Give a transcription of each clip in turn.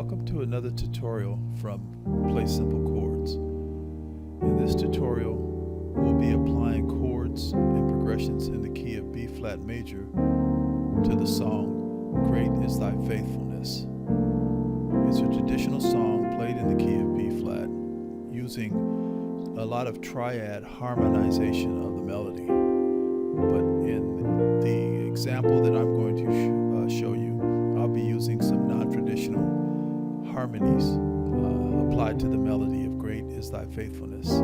Welcome to another tutorial from Play Simple Chords. In this tutorial, we'll be applying chords and progressions in the key of B flat major to the song Great Is Thy Faithfulness. It's a traditional song played in the key of B flat using a lot of triad harmonization of the melody. But in the example that I'm going to show you, I'll be using some non-traditional harmonies applied to the melody of Great Is Thy Faithfulness.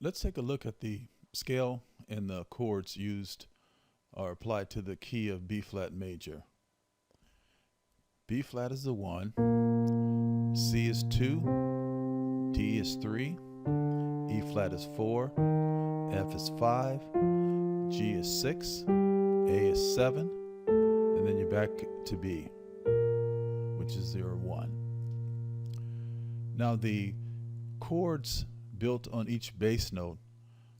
Let's take a look at the scale and the chords used or applied to the key of B flat major. B flat is the 1, C is 2, D is 3, E flat is 4, F is 5, G is 6, A is 7, and then you're back to B, which is 0, 1. Now the chords built on each bass note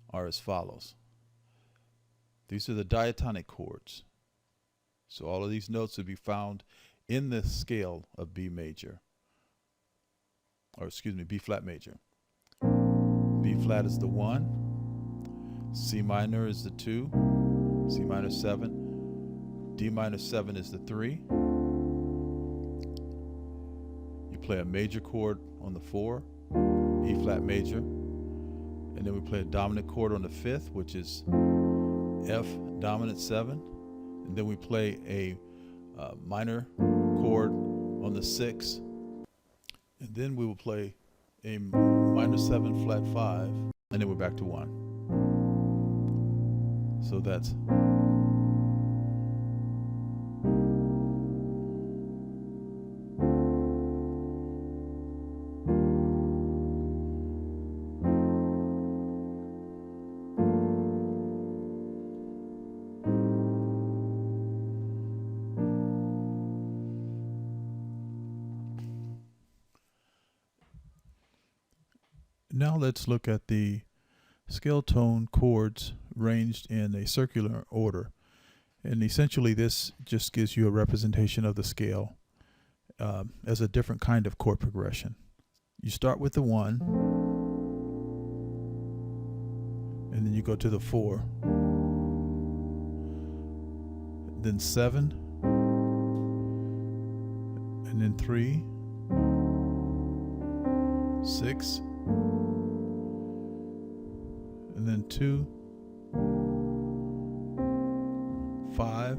are as follows. These are the diatonic chords. So all of these notes will be found in the scale of B major, or excuse me, B flat major. B flat is the 1, C minor is the 2, C minor 7, D minor 7 is the 3. You play a major chord on the 4, E flat major, and then we play a dominant chord on the 5th, which is F dominant 7, and then we play a minor chord on the 6th, and then we will play a minor 7 flat 5, and then we're back to 1. So that's Now let's look at the scale tone chords ranged in a circular order. And essentially this just gives you a representation of the scale as a different kind of chord progression. You start with the 1, and then you go to the 4, then 7, and then 3, 6, and then 2, 5,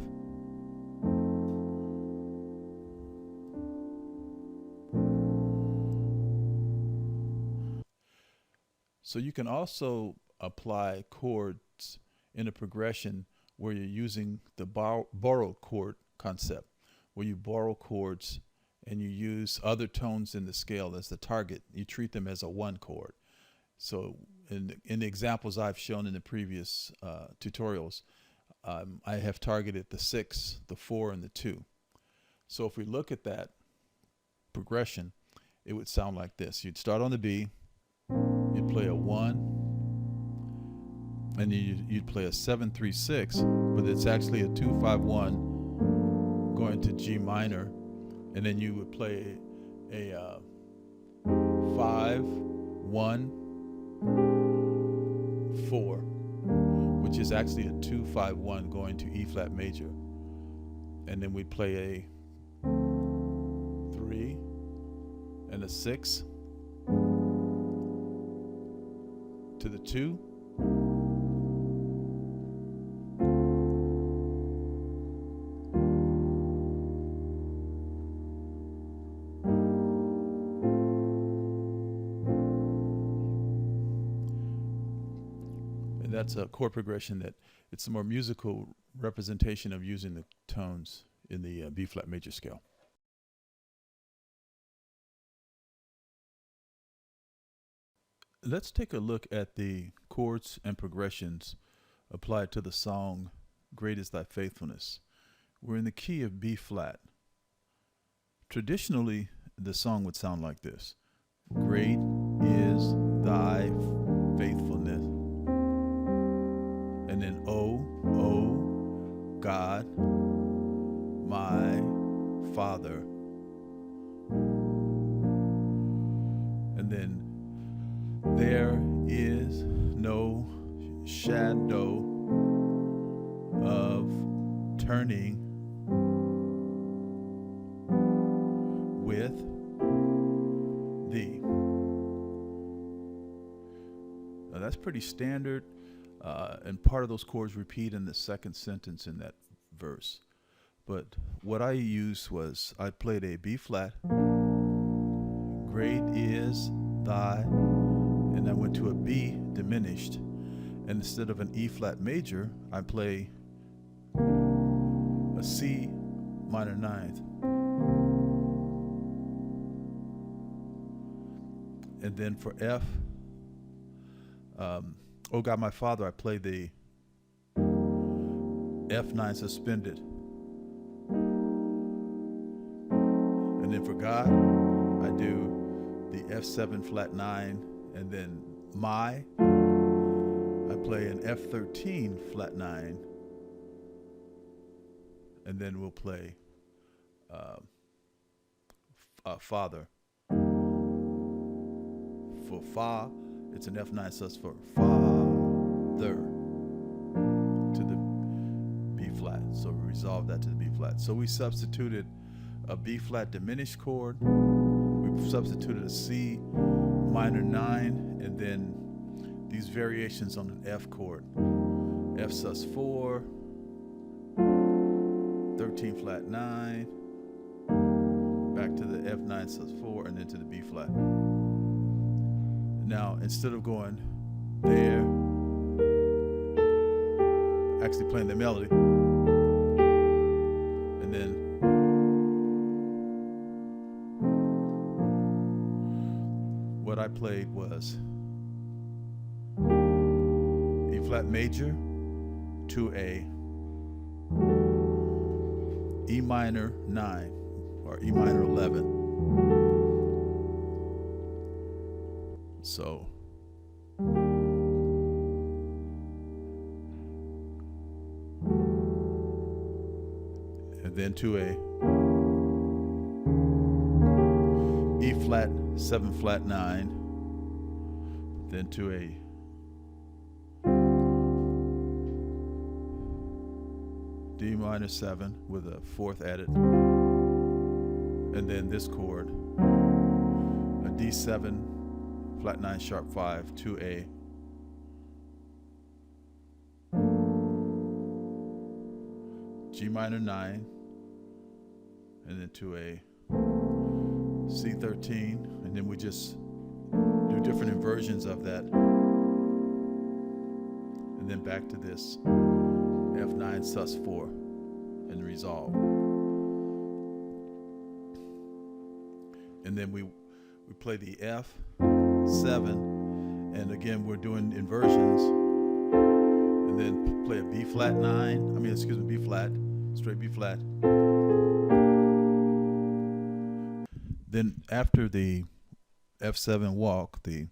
so you can also apply chords in a progression where you're using the borrowed chord concept, where you borrow chords and you use other tones in the scale as the target. You treat them as a 1 chord. So in the examples I've shown in the previous tutorials, I have targeted the 6, the 4, and the 2. So if we look at that progression, it would sound like this. You'd start on the B, you'd play a 1, and you'd play a 7-3-6, but it's actually a 2-5-1 going to G minor, and then you would play a 5-1-4, which is actually a 2-5-1 going to E flat major, and then we'd play a 3 and a 6 to the 2, and that's a chord progression that it's a more musical representation of using the tones in the B flat major scale. Let's take a look at the chords and progressions applied to the song Great is Thy Faithfulness. We're in the key of B flat. Traditionally, the song would sound like this. Great is thy faithfulness. And then O God, my Father. And then there is no shadow of turning with thee. Now that's pretty standard, and part of those chords repeat in the second sentence in that verse. But what I used was I played a B flat, great is thy, and I went to a B diminished, and instead of an E flat major, I play a C minor ninth, and then for F, Oh God, my Father, I play the F9 suspended, and then for God, I do the F7 flat 9, and then I play an F13 flat 9, and then we'll play Father. For Fa, it's an F9 sus for Father to the B flat. So we resolved that to the B flat. So we substituted a B flat diminished chord. We substituted a C minor 9, and then these variations on an F chord. F sus 4, 13 flat 9, back to the F9 sus 4, and then to the B flat. Now, instead of going there, actually playing the melody, and then what I played was E flat major to a E minor 9 or E minor 11. So and then to a E flat 7 flat 9, then to a D minor 7 with a fourth added, and then this chord, a D7 flat 9 sharp 5 to a G minor 9, and then to a C13, and then we just do different inversions of that, and then back to this F9 sus 4 and resolve. And then we play the F7, and again we're doing inversions, and then play a B flat 9, B flat, straight B flat. Then after the F7 walk, to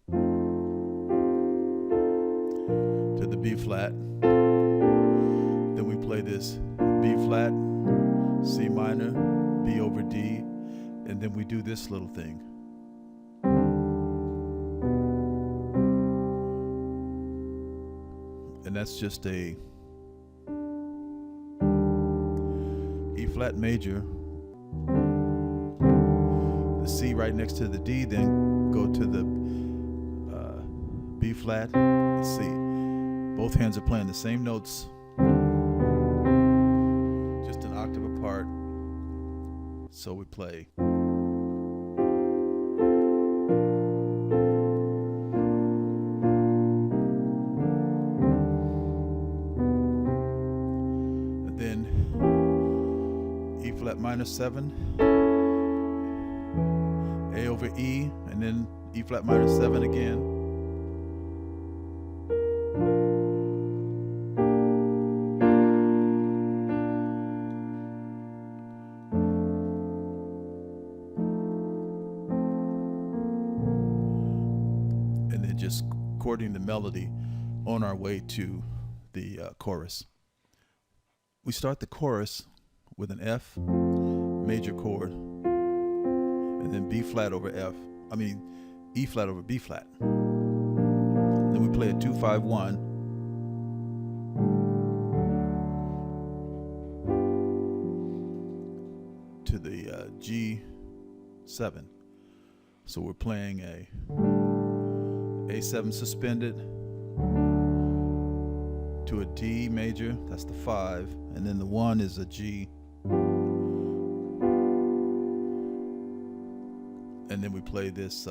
the B flat. Then we play this B flat, C minor, B over D, and then we do this little thing. And that's just a E flat major, the C right next to the D, then go to the B flat, C. Both hands are playing the same notes, just an octave apart. So we play. And then E flat minor 7, A over E, and then E flat minor 7 again. And then just chording the melody on our way to the chorus. We start the chorus with an F major chord, and then B flat over E flat over B flat. Then we play a 2-5-1, to the G7. So we're playing a A7 suspended to a D major, that's the 5, and then the 1 is a G. And then we play this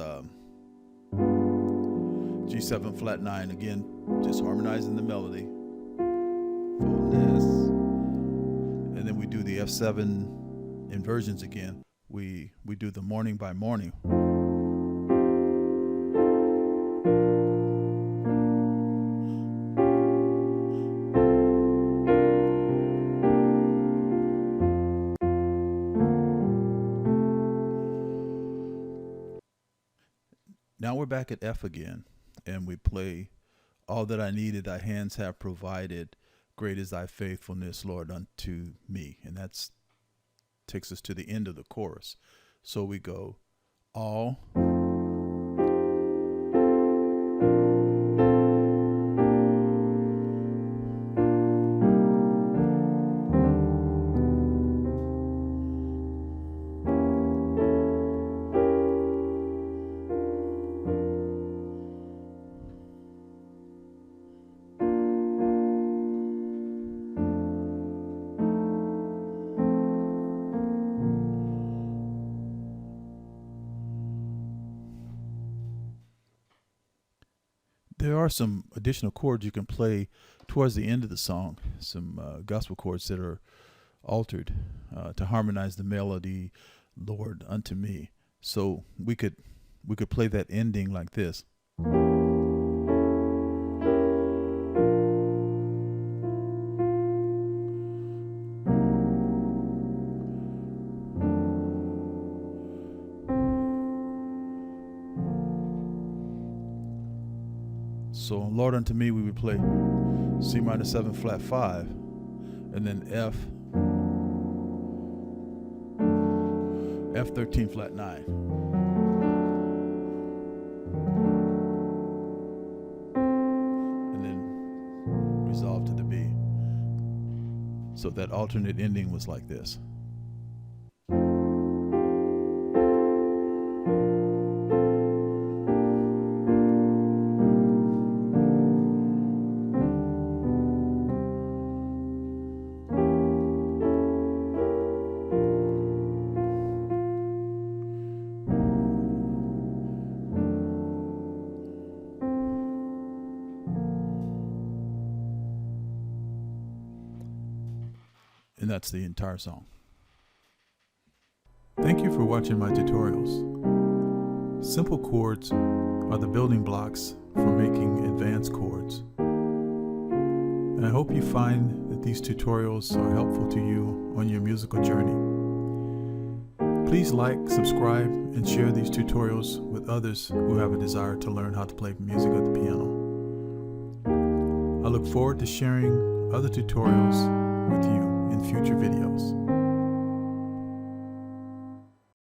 G7 flat 9, again, just harmonizing the melody. Fullness. And then we do the F7 inversions again. We do the morning by morning. Now we're back at F again, and we play All That I Needed Thy Hands Have Provided, Great is Thy Faithfulness, Lord, unto me. And that's takes us to the end of the chorus. So we go all, there are some additional chords you can play towards the end of the song, some gospel chords that are altered to harmonize the melody, Lord, unto me. So we could play that ending like this. So Lord unto me, we would play C minor 7 flat 5, and then F13 flat 9. And then resolve to the B. So that alternate ending was like this. And that's the entire song. Thank you for watching my tutorials. Simple chords are the building blocks for making advanced chords. And I hope you find that these tutorials are helpful to you on your musical journey. Please like, subscribe, and share these tutorials with others who have a desire to learn how to play music at the piano. I look forward to sharing other tutorials with you in future videos.